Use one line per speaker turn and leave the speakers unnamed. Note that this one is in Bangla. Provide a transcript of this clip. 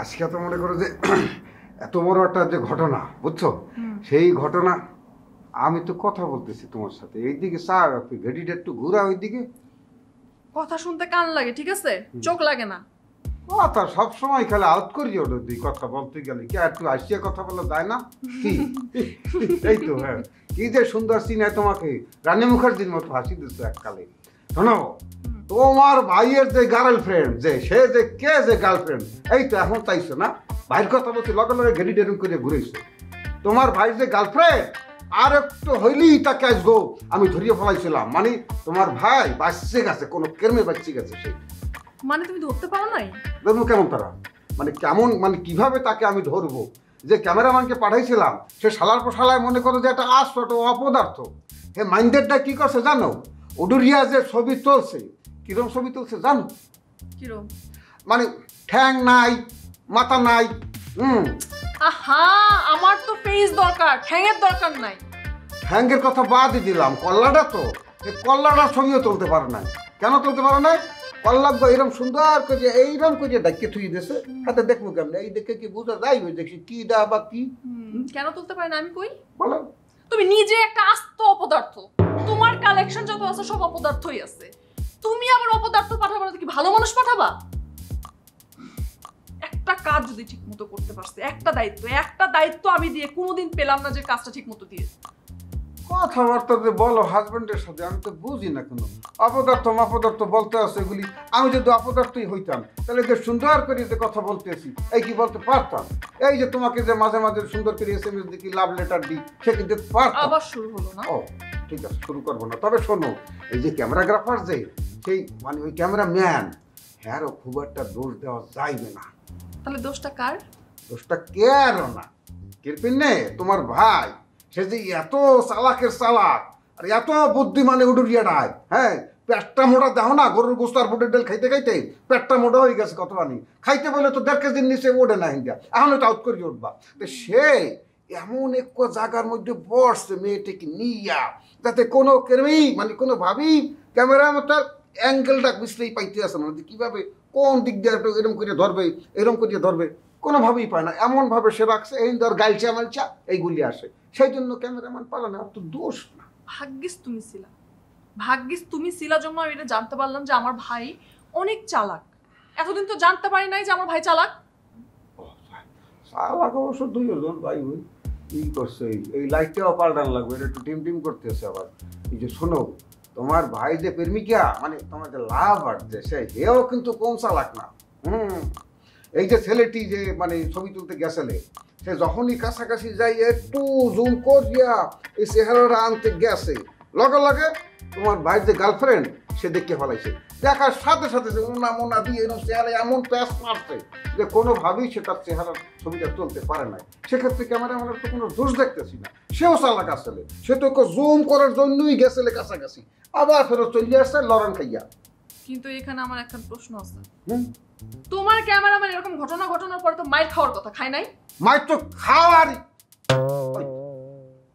আজকে তো মনে করো যে এত বড় একটা যে ঘটনা বুঝছো, সেই ঘটনা আমি তো কথা বলতেছি তোমার সাথে, এইদিকে চা ঘেটিটা একটু ঘুরা ওইদিকে।
কথা শুনতে কান লাগে, ঠিক আছে, চোখ লাগে না।
কথা সবসময় খালি আউট করি ওটা তুই কথা বলতে গেলে কি আর একটু আসিয়া কথা বলা যায় না কি? এই তো হ্যাঁ, কি যে সুন্দর সিনায় তোমাকে রানী মুখার্জির মতো হাসি দিচ্ছ এককালে। শোনো, তোমার ভাইয়ের যে গার্লফ্রেন্ড, যে সে যে কে যে গার্লফ্রেন্ড, এই তো এখন চাইছো না ভাইয়ের কথা বলছি, লগে লগে ঘেরি ডেরুম করে ঘুরেছো। তোমার ভাই যে গার্লফ্রেন্ড আর একটু হইলেই তাকে আসবো আমি ধরিয়ে ফেলাইছিলাম, মানে তোমার ভাই বাঁচছে গেছে, কোনো কেরমে বাঁচছে গেছে সে।
মানে তুমি ধরতে পারো নাই?
ধরবো কেমন তারা, মানে কেমন, মানে কিভাবে তাকে আমি ধরবো? যে ক্যামেরাম্যানকে পাঠাইছিলাম সে শালার পোশালায় মনে করো যে একটা আস্ত অপদার্থ। হে মাইন্ডেডটা কি করছে জানো? উডুরিয়া যে ছবি তুলছে, কিরম ছবি তুলছে জানো?
কিরম?
মানে ঠ্যাং নাই, মাথা নাই।
আহা, আমার তো ফেস দরকার, ঠ্যাঙের দরকার নাই।
ঠ্যাঙ্গের কথা বাদই দিলাম, কল্লাটা তো, এই কল্লাটার ছবিও তুলতে পারে নাই। কেন তুলতে পারে নাই? কল্লা এরকম সুন্দর করে এইরকম করে ডাকিয়ে থুই দিয়েছে, হাতে দেখবো কেমন, এই দেখে কি বোঝা যায় ওই দেখছি কি দা বা কি?
কেন তুলতে পারে না আমি কই?
বলো।
তুমি নিজে একটা আস্ত অপদার্থ, তোমার কালেকশন যত আছে সব অপদার্থই আছে। তুমি আবার অপদার্থ পাঠাবা না কি ভালো মানুষ পাঠাবা? একটা কাজ যদি ঠিক মতো করতে পারছে, একটা দায়িত্ব আমি দিয়ে কোনোদিন পেলাম না যে কাজটা ঠিক মতো দিয়ে।
কথাবার্তা যে বলো হাজবেন্ডের সাথে, আমি তো বুঝি না কোনো অপদার্থ বলতে আছে এগুলি। আমি যদি অপদার্থই হইতাম তাহলে যে সুন্দর করে যে কথা বলতেছি এই কি বলতে পারতাম? এই যে তোমাকে যে মাঝে মাঝে সুন্দর করে SMS দিই, লাভ লেটার দিই, সে কিন্তু পারতাম।
আবার শুরু হলো না?
ও ঠিক আছে, শুরু করবো না। তবে শোনো, এই যে ক্যামেরাগ্রাফার যে সেই মানে ওই ক্যামেরাম্যান, হ্যারও খুব একটা দোষ দেওয়া যাইবে না।
তাহলে দোষটা কার?
দোষটা কে আর না, কিরপিন নে তোমার ভাই। সে যে এত চালাকের চালাক আর এত বুদ্ধিমানে উডুরিয়াটায়, হ্যাঁ, পেটটা মোটা দেখো না, গরুর গোস্ত আর বুটের ডাল খাইতে খাইতে পেটটা মোটা হয়ে গেছে কতখানি। খাইতে বলে তো 1.5 কেজির নিচে ওঠে না হিন্দা, এখন তো আউট করে উঠবা। তো সে এমন এক জায়গার মধ্যে বসছে মেয়েটাকে নিয়া, যাতে কোনো কেরমেই মানে কোনোভাবেই ক্যামেরা মতো অ্যাঙ্গেলটা বুঝতেই পাইতে আসে না, কীভাবে কোন দিক দিয়ে এরকম করে ধরবে, এরকম করে ধরবে, কোনোভাবেই পায় না। এমনভাবে সে রাখছে এই ধর গাইলচা মালচা এইগুলি আসে, সেই জন্য ক্যামেরাম্যান পারে না। আর তো দোষ না,
ভাগ্যিস তুমি ছিলা জন্য আমি এটা জানতে পারলাম যে আমার ভাই অনেক চালাক। এতদিন তো জানতে পারি নাই যে আমার ভাই চালাক।
চালাক অবশ্য দুইজন ভাই ওই কি করছে, এই লাইটটাও পাল্টান লাগবে, এটা একটু টিম করতেছে আবার। এই যে শোনো, তোমার ভাই যে প্রেমিকা মানে তোমার যে লাভ আসছে, সে হেও কিন্তু কম চালাক না। এই যে ছেলেটি যে মানে ছবি তুলতে গেছিলে, সে যখনই কাছাকাছি যাই একটু জুম করিয়া এই চেহারাটা আনতে গেছে, লগে লগে তোমার ভাইয়ের যে গার্লফ্রেন্ড সে দেখতে ফেলাইছে। দেখার সাথে সাথে যে ওনা মোনা দিয়ে এরকম চেহারা এমন প্যাস মারছে যে কোনোভাবেই সে তার চেহারার ছবিটা তুলতে পারে নাই। সেক্ষেত্রে ক্যামেরাম্যানের তো কোনো দোষ দেখতেছি না, সেও চালাক আসলে। সে তো জুম করার জন্যই গেছিলে কাছাকাছি, আবার ফেরত চলে আসছে লড়ান খাইয়া।
কিন্তু এখানে আমার একটা প্রশ্ন আছে, তোমার ক্যামেরাম্যান এরকম ঘটনার পরে তো মাইর খাওয়ার কথা খায় নাই?
মাইর তো খাওয়ারই